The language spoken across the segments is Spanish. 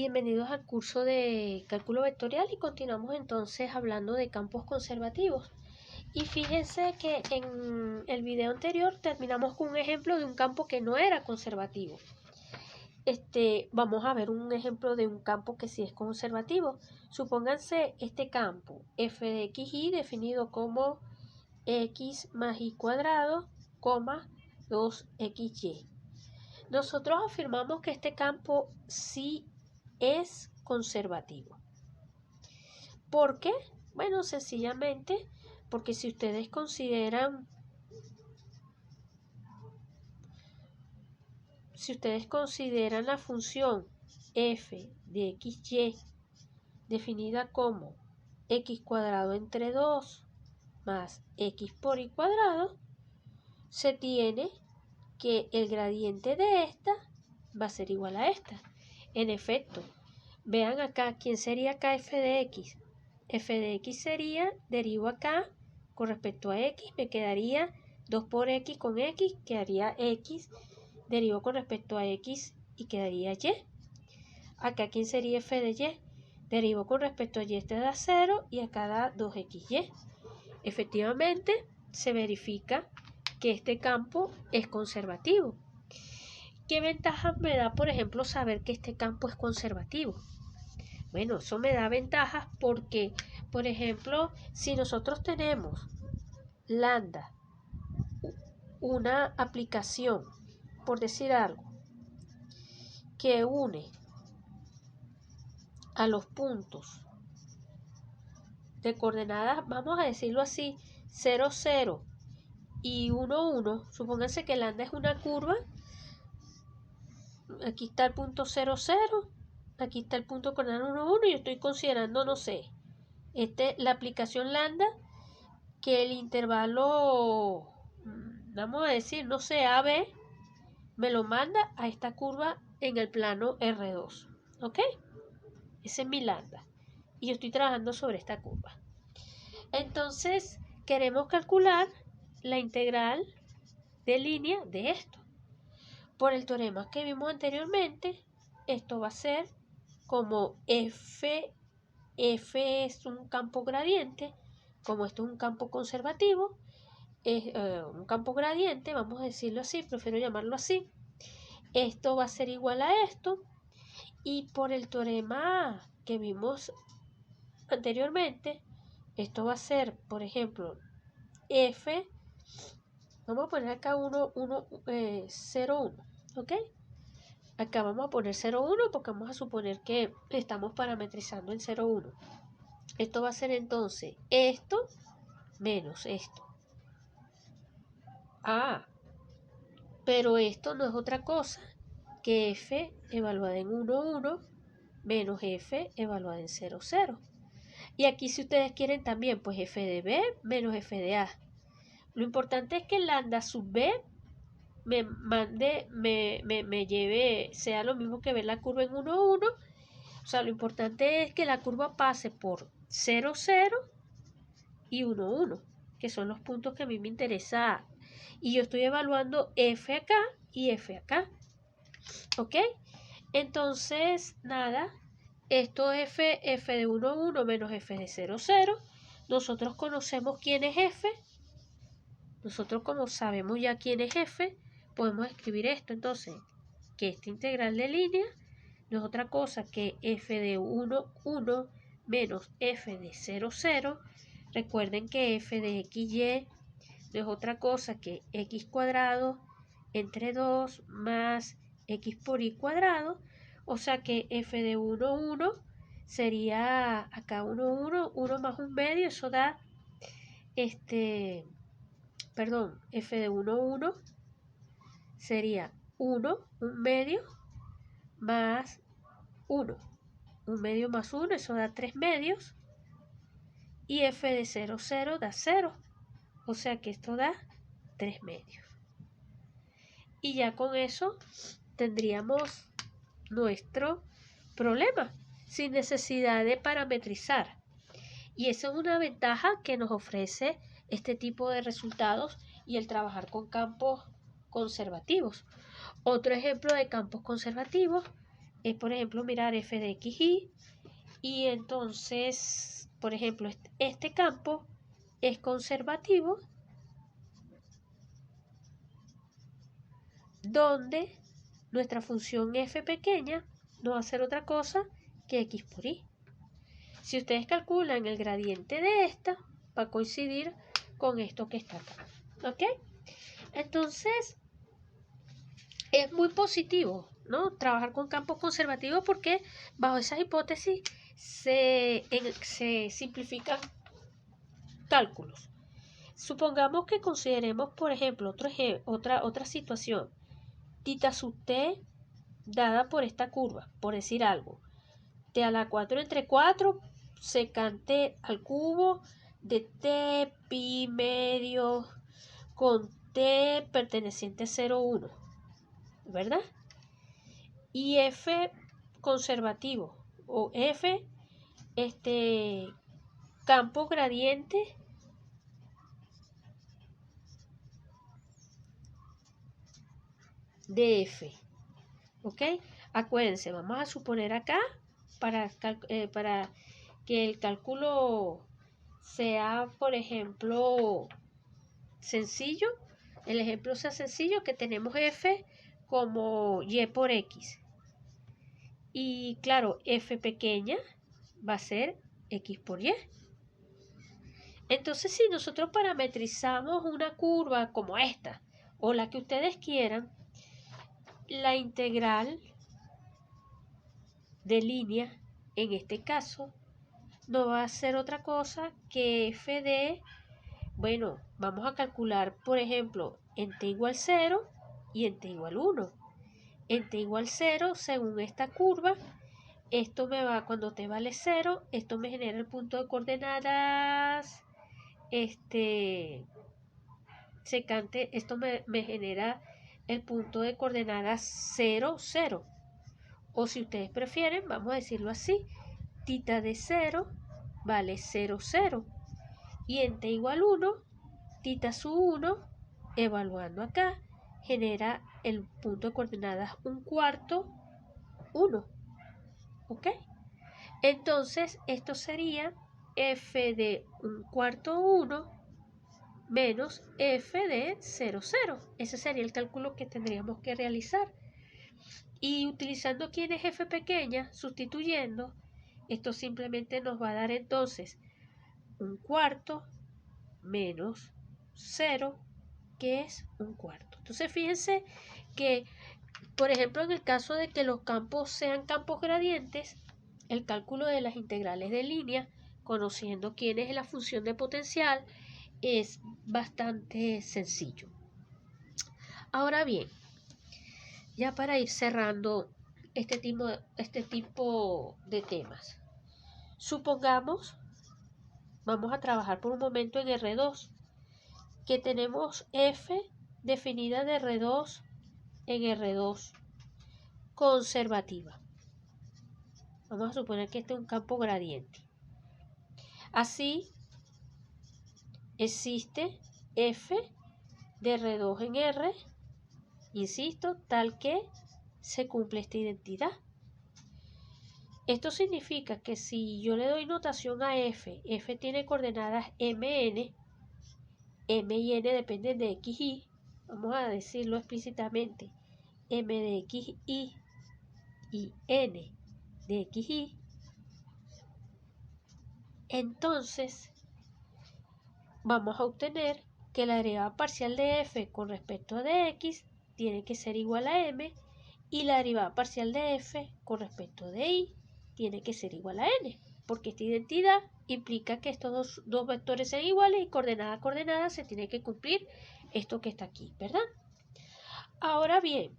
Bienvenidos al curso de cálculo vectorial y continuamos entonces hablando de campos conservativos. Y fíjense que en el video anterior terminamos con un ejemplo de un campo que no era conservativo. Vamos a ver un ejemplo de un campo que sí es conservativo. Supónganse este campo f de x y definido como x más y cuadrado, 2xy. Nosotros afirmamos que este campo sí es conservativo. ¿Por qué? Bueno, sencillamente porque si ustedes consideran la función f de xy definida como x cuadrado entre 2 más x por y cuadrado, se tiene que el gradiente de esta va a ser igual a esta. En efecto, vean acá, ¿quién sería acá f de x? F de x sería, derivo acá con respecto a x, me quedaría 2 por x con x, quedaría x, derivo con respecto a x y quedaría y. Acá, ¿quién sería f de y? Derivo con respecto a y, este da 0 y acá da 2xy. Efectivamente, se verifica que este campo es conservativo. ¿Qué ventajas me da, por ejemplo, saber que este campo es conservativo? Bueno, eso me da ventajas porque, por ejemplo, si nosotros tenemos lambda, una aplicación, por decir algo, que une a los puntos de coordenadas, vamos a decirlo así, 0, 0 y 1, 1, supónganse que lambda es una curva, aquí está el punto 0, 0, aquí está el punto coordenado 1, 1, y yo estoy considerando, no sé, la aplicación lambda, que el intervalo, vamos a decir, no sé, AB, me lo manda a esta curva en el plano R2, ¿ok? Ese es mi lambda, y yo estoy trabajando sobre esta curva. Entonces, queremos calcular la integral de línea de esto. Por el teorema que vimos anteriormente, esto va a ser como f es un campo gradiente, como esto es un campo conservativo, es un campo gradiente, vamos a decirlo así, prefiero llamarlo así. Esto va a ser igual a esto, y por el teorema que vimos anteriormente, esto va a ser, por ejemplo, f, vamos a poner acá 0, 1, ¿ok? Acá vamos a poner 0, 1 porque vamos a suponer que estamos parametrizando en 0, 1. Esto va a ser entonces esto menos esto. Pero esto no es otra cosa que f evaluada en 1, 1 menos f evaluada en 0, 0. Y aquí, si ustedes quieren también, pues f de b menos f de a. Lo importante es que lambda sub b me lleve, sea lo mismo que ver la curva en 1, 1. O sea, lo importante es que la curva pase por 0, 0 y 1, 1, que son los puntos que a mí me interesa. Y yo estoy evaluando f acá y f acá. ¿Ok? Entonces, nada, esto es f de 1, 1 menos f de 0, 0. Nosotros conocemos quién es f. Nosotros, como sabemos ya quién es f, podemos escribir esto. Entonces, que esta integral de línea no es otra cosa que f de 1, 1 menos f de 0, 0. Recuerden que f de xy no es otra cosa que x cuadrado entre 2 más x por y cuadrado. O sea que f de 1, 1 sería acá 1, 1, 1 más un medio, eso da f de 1, 1 sería 1, un medio, más 1. Un medio más 1, eso da 3 medios. Y f de 0, 0 da 0. O sea que esto da 3 medios. Y ya con eso tendríamos nuestro problema, sin necesidad de parametrizar. Y esa es una ventaja que nos ofrece este tipo de resultados y el trabajar con campos conservativos. Otro ejemplo de campos conservativos es, por ejemplo, mirar f de x, y entonces, por ejemplo, este campo es conservativo, donde nuestra función f pequeña no va a ser otra cosa que x por y. Si ustedes calculan el gradiente de esta, va a coincidir con esto que está acá. ¿Ok? Entonces, es muy positivo, ¿no?, trabajar con campos conservativos, porque bajo esas hipótesis se simplifican cálculos. Supongamos que consideremos, por ejemplo, otra situación. Tita sub t dada por esta curva, por decir algo. T a la 4 entre 4 secante al cubo de t pi medio con t perteneciente a 0,1, ¿verdad? Y f conservativo, o f campo gradiente de f. ¿Ok? Acuérdense, vamos a suponer acá, para que el cálculo sea, por ejemplo, sencillo, el ejemplo sea sencillo, que tenemos f como y por x. Y claro, f pequeña va a ser x por y. Entonces, si nosotros parametrizamos una curva como esta, o la que ustedes quieran, la integral de línea, en este caso, no va a ser otra cosa que f de, bueno, vamos a calcular, por ejemplo, en t igual 0 y en t igual 1. En t igual 0, según esta curva, esto me va, cuando t vale 0, esto me genera el punto de coordenadas, secante, esto me genera el punto de coordenadas 0, 0. O si ustedes prefieren, vamos a decirlo así, tita de 0 vale 0, 0. Y en t igual 1, tita sub 1, evaluando acá, genera el punto de coordenadas 1/4, 1. ¿Ok? Entonces, esto sería f de 1/4, 1 menos f de 0, 0. Ese sería el cálculo que tendríamos que realizar. Y utilizando quién es f pequeña, sustituyendo, esto simplemente nos va a dar entonces 1/4 menos 0, que es 1/4. Entonces fíjense que, por ejemplo, en el caso de que los campos sean campos gradientes, el cálculo de las integrales de línea, conociendo quién es la función de potencial, es bastante sencillo. Ahora bien, ya para ir cerrando este tipo de temas, supongamos, vamos a trabajar por un momento en R2, que tenemos f definida de R2 en R2 conservativa. Vamos a suponer que este es un campo gradiente. Así, existe f de R2 en R, insisto, tal que se cumple esta identidad. Esto significa que si yo le doy notación a f tiene coordenadas mn, m y n dependen de x, y, vamos a decirlo explícitamente, m de x, y n de x, y, entonces vamos a obtener que la derivada parcial de f con respecto a de x tiene que ser igual a m, y la derivada parcial de f con respecto a de y tiene que ser igual a n, porque esta identidad implica que estos dos vectores sean iguales, y coordenada a coordenada se tiene que cumplir esto que está aquí, ¿verdad? Ahora bien,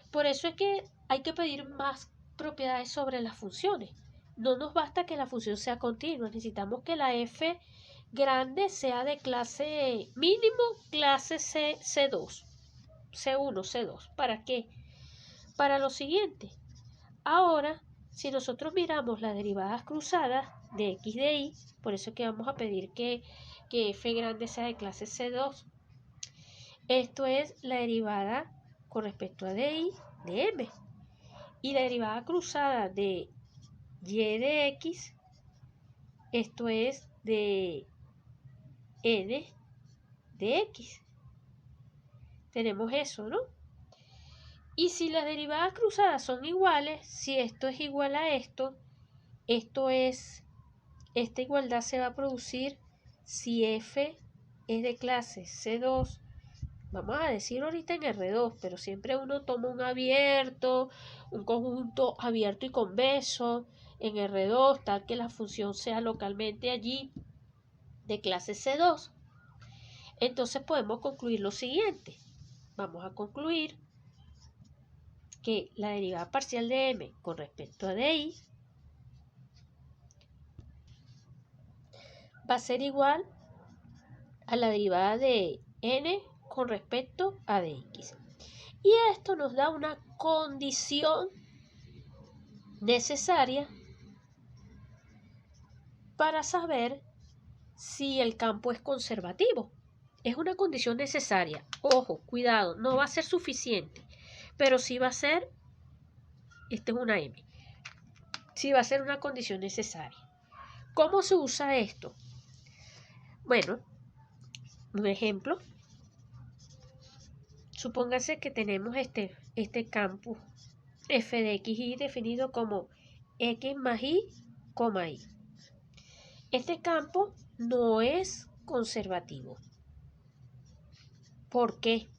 por eso es que hay que pedir más propiedades sobre las funciones. No nos basta que la función sea continua, necesitamos que la f grande sea de clase mínimo, clase C2, C1, C2. ¿Para qué? Para lo siguiente. Ahora, si nosotros miramos las derivadas cruzadas de x de y, por eso es que vamos a pedir que f grande sea de clase C2. Esto es la derivada con respecto a de y de m. Y la derivada cruzada de y de x, esto es de n de x. Tenemos eso, ¿no? Y si las derivadas cruzadas son iguales, si esto es igual a esto es, esta igualdad se va a producir si f es de clase C2, vamos a decir ahorita en R2, pero siempre uno toma un abierto, un conjunto abierto y convexo en R2, tal que la función sea localmente allí de clase C2. Entonces podemos concluir lo siguiente. Vamos a concluir que la derivada parcial de m con respecto a di va a ser igual a la derivada de n con respecto a dx. Y esto nos da una condición necesaria para saber si el campo es conservativo. Es una condición necesaria. Ojo, cuidado, no va a ser suficiente, pero sí va a ser, esta es una M, sí va a ser una condición necesaria. ¿Cómo se usa esto? Bueno, un ejemplo. Supóngase que tenemos este campo f de x y definido como x más y, y. Este campo no es conservativo. ¿Por qué?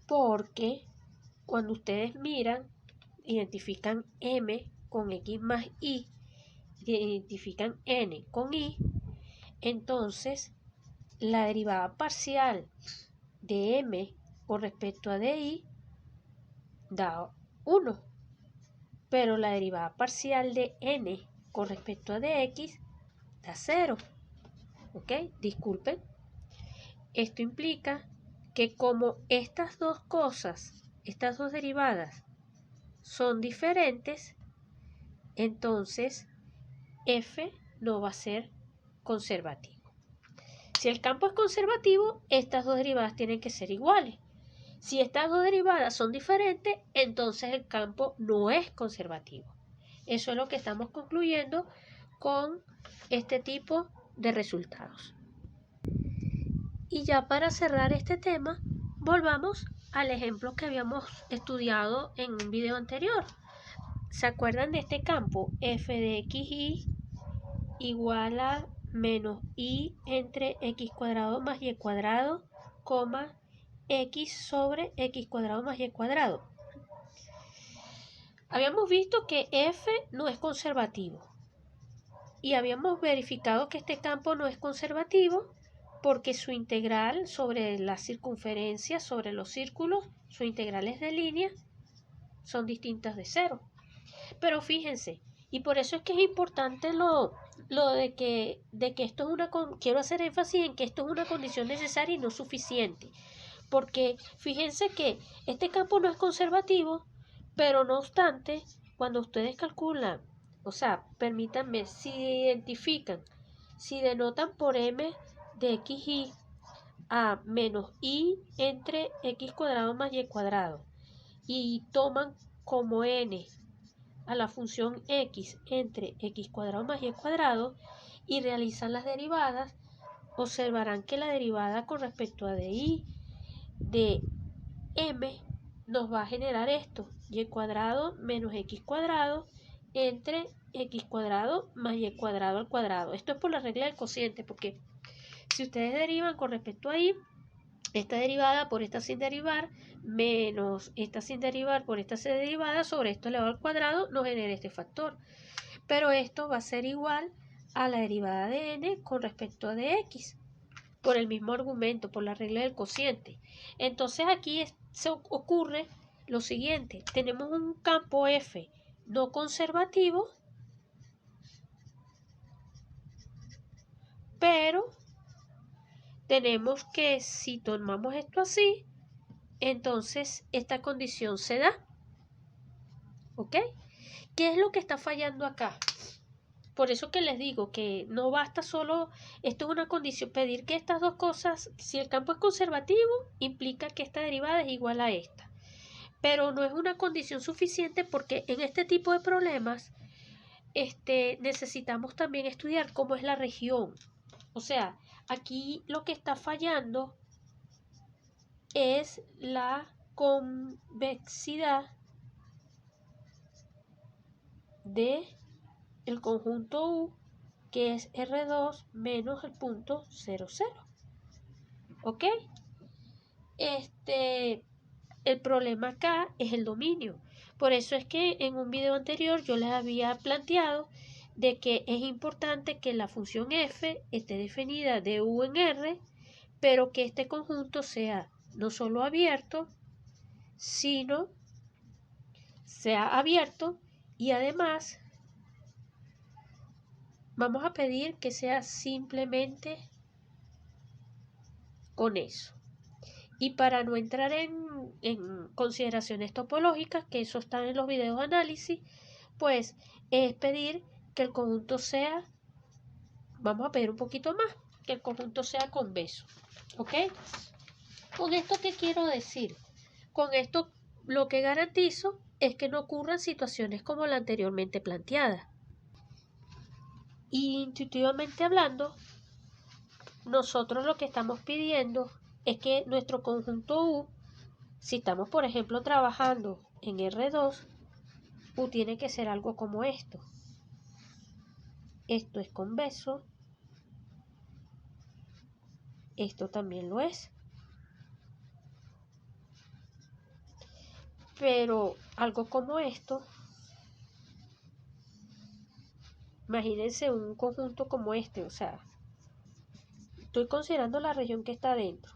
Porque cuando ustedes miran, identifican m con x más y, identifican n con y, entonces la derivada parcial de m con respecto a di da 1, pero la derivada parcial de n con respecto a dx da 0. ¿Ok? Disculpen. Esto implica que como estas dos cosas, estas dos derivadas son diferentes, entonces f no va a ser conservativo. Si el campo es conservativo, estas dos derivadas tienen que ser iguales. Si estas dos derivadas son diferentes, entonces el campo no es conservativo. Eso es lo que estamos concluyendo con este tipo de resultados. Y ya para cerrar este tema, volvamos al ejemplo que habíamos estudiado en un video anterior. ¿Se acuerdan de este campo? F de xy igual a menos y entre x cuadrado más y cuadrado, coma x sobre x cuadrado más y cuadrado. Habíamos visto que f no es conservativo y habíamos verificado que este campo no es conservativo porque su integral sobre la circunferencia, sobre los círculos, sus integrales de línea son distintas de 0. Pero fíjense, y por eso es que es importante lo de que esto es una, quiero hacer énfasis en que esto es una condición necesaria y no suficiente. Porque fíjense que este campo no es conservativo, pero no obstante, cuando ustedes calculan, o sea, permítanme, si identifican, si denotan por m de xy a menos y entre x cuadrado más y cuadrado y toman como n a la función x entre x cuadrado más y cuadrado y realizan las derivadas, observarán que la derivada con respecto a di de m nos va a generar esto, y cuadrado menos x cuadrado entre x cuadrado más y cuadrado al cuadrado. Esto es por la regla del cociente, porque si ustedes derivan con respecto a y, esta derivada por esta sin derivar menos esta sin derivar por esta sin derivada sobre esto elevado al cuadrado nos genera este factor. Pero esto va a ser igual a la derivada de n con respecto a de x por el mismo argumento, por la regla del cociente. Entonces aquí se ocurre lo siguiente. Tenemos un campo f no conservativo, pero tenemos que si tomamos esto así, entonces esta condición se da. ¿Ok? ¿Qué es lo que está fallando acá? Por eso que les digo que no basta solo, esto es una condición, pedir que estas dos cosas, si el campo es conservativo, implica que esta derivada es igual a esta. pero no es una condición suficiente porque en este tipo de problemas necesitamos también estudiar cómo es la región. O sea, aquí lo que está fallando es la convexidad de el conjunto U, que es R2 menos el punto 0, 0. ¿Ok? El problema acá es el dominio. Por eso es que en un video anterior yo les había planteado de que es importante que la función f esté definida de U en R, pero que este conjunto sea no solo abierto, sino sea abierto y además vamos a pedir que sea simplemente con eso. Y para no entrar en consideraciones topológicas, que eso está en los videos de análisis, pues es pedir que el conjunto sea, vamos a pedir un poquito más, que el conjunto sea convexo. ¿Ok? ¿Con esto qué quiero decir? Con esto lo que garantizo es que no ocurran situaciones como la anteriormente planteada. Y intuitivamente hablando, nosotros lo que estamos pidiendo es que nuestro conjunto U, si estamos por ejemplo trabajando en R2, U tiene que ser algo como esto. Esto es convexo, esto también lo es. Pero algo como esto, imagínense un conjunto como este, o sea, estoy considerando la región que está dentro,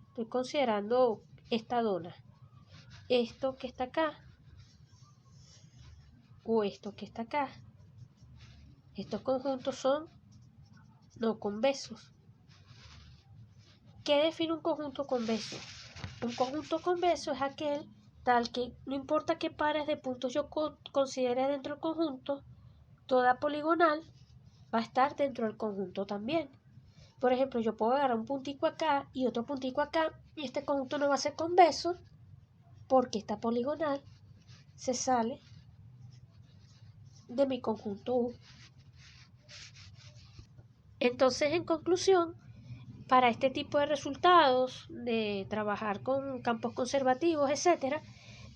estoy considerando esta dona, esto que está acá, o esto que está acá. Estos conjuntos son no convexos. ¿Qué define un conjunto convexo? Un conjunto convexo es aquel tal que no importa qué pares de puntos yo considere dentro del conjunto, toda poligonal va a estar dentro del conjunto también. Por ejemplo, yo puedo agarrar un puntico acá y otro puntico acá y este conjunto no va a ser convexo porque esta poligonal se sale de mi conjunto U. Entonces, en conclusión, para este tipo de resultados, de trabajar con campos conservativos, etc.,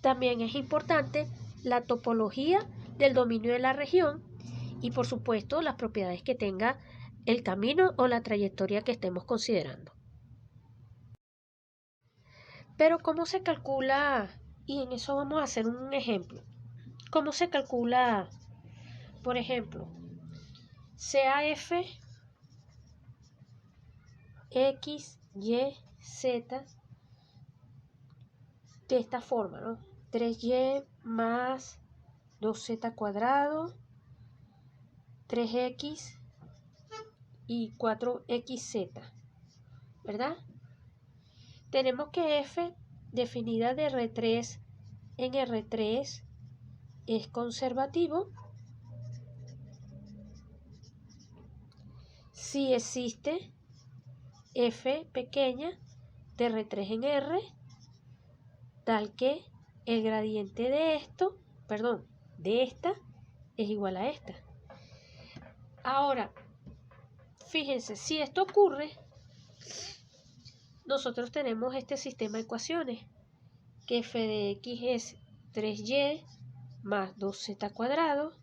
también es importante la topología del dominio de la región y, por supuesto, las propiedades que tenga el camino o la trayectoria que estemos considerando. Pero, ¿cómo se calcula? Y en eso vamos a hacer un ejemplo. ¿Cómo se calcula, por ejemplo, CAF X, Y, Z de esta forma, ¿no? 3y más 2z cuadrado, 3x y 4xz, ¿verdad? Tenemos que f definida de R3 en R3 es conservativo si existe f pequeña de R3 en R tal que el gradiente de esto, perdón, de esta es igual a esta. Ahora, fíjense, si esto ocurre, nosotros tenemos este sistema de ecuaciones, que f de x es 3y más 2z cuadrado,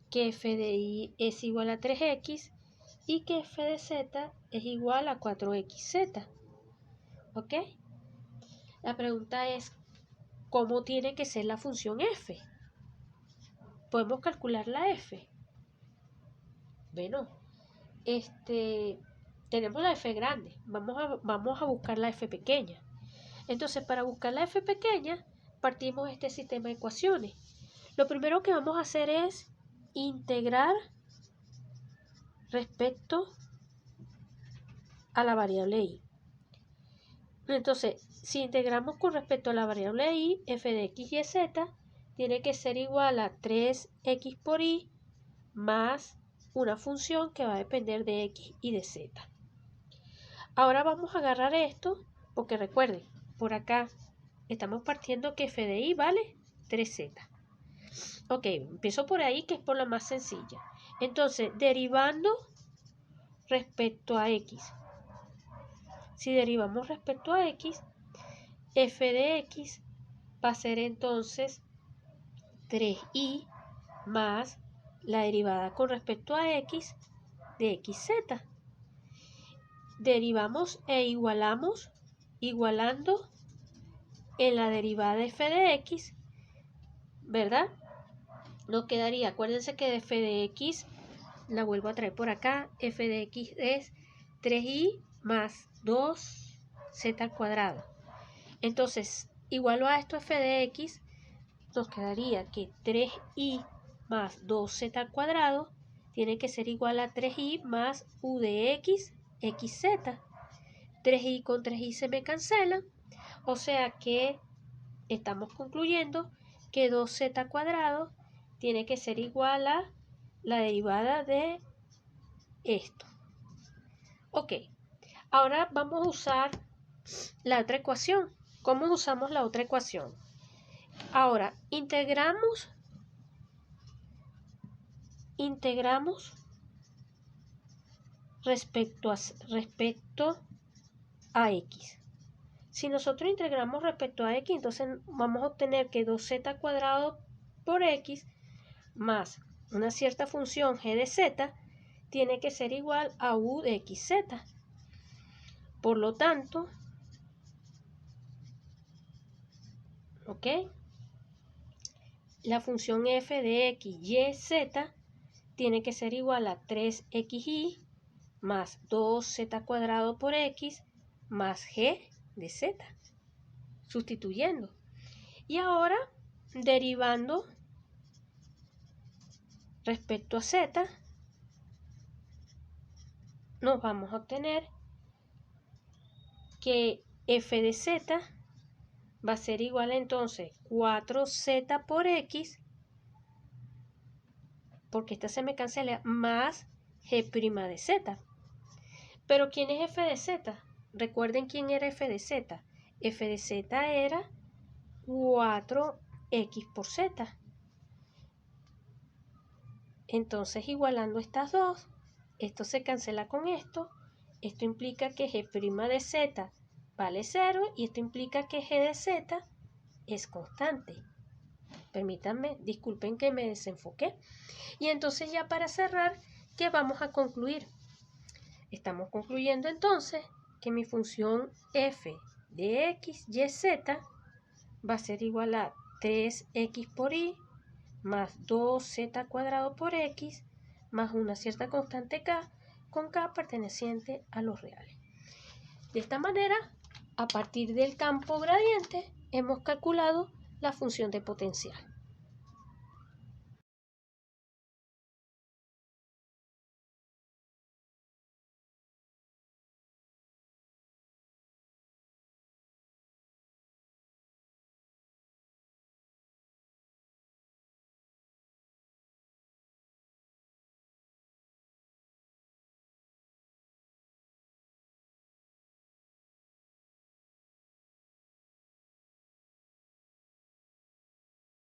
que f de y es igual a 3x y que f de z es igual a 4xz. ¿Ok? La pregunta es, ¿cómo tiene que ser la función f? ¿Podemos calcular la f? Bueno, tenemos la f grande, vamos a buscar la f pequeña. Entonces, para buscar la f pequeña, partimos de este sistema de ecuaciones. Lo primero que vamos a hacer es integrar respecto a la variable y. Entonces, si integramos con respecto a la variable y, f de x y z tiene que ser igual a 3x por y más una función que va a depender de x y de z. Ahora vamos a agarrar esto, porque recuerden, por acá Estamos partiendo que f de y vale 3z. Ok, empiezo por ahí, que es por la más sencilla. Entonces, derivando respecto a x. Si derivamos respecto a x, f de x va a ser entonces 3y más la derivada con respecto a x de xz. Derivamos e igualamos, igualando en la derivada de f de x, ¿verdad? Nos quedaría, acuérdense que de f de x, la vuelvo a traer por acá, f de x es 3y más 2z al cuadrado. Entonces, igualo a esto f de x, nos quedaría que 3y más 2z al cuadrado tiene que ser igual a 3y más u de x, xz. 3y con 3y se me cancelan, o sea que estamos concluyendo que 2z al cuadrado tiene que ser igual a la derivada de esto. Ok, ahora vamos a usar la otra ecuación. ¿Cómo usamos la otra ecuación? Ahora, integramos respecto a x. Si nosotros integramos respecto a x, entonces vamos a obtener que 2z al cuadrado por x más una cierta función g de z tiene que ser igual a u de xz. Por lo tanto, ¿ok? La función f de x, y, z tiene que ser igual a 3xy más 2z cuadrado por x más g de z, sustituyendo. Y ahora, derivando respecto a z, nos vamos a obtener que f de z va a ser igual entonces 4z por x, porque esta se me cancela, más g' de z. Pero ¿quién es f de z? Recuerden quién era f de z. F de z era 4x por z. Entonces, igualando estas dos, esto se cancela con esto. Esto implica que g' de z vale 0 y esto implica que g de z es constante. Permítanme, disculpen que me desenfoqué. Y entonces ya para cerrar, ¿qué vamos a concluir? Estamos concluyendo entonces que mi función f de x, y, z va a ser igual a 3x por y más 2z cuadrado por x más una cierta constante k con k perteneciente a los reales. De esta manera, a partir del campo gradiente, hemos calculado la función de potencial.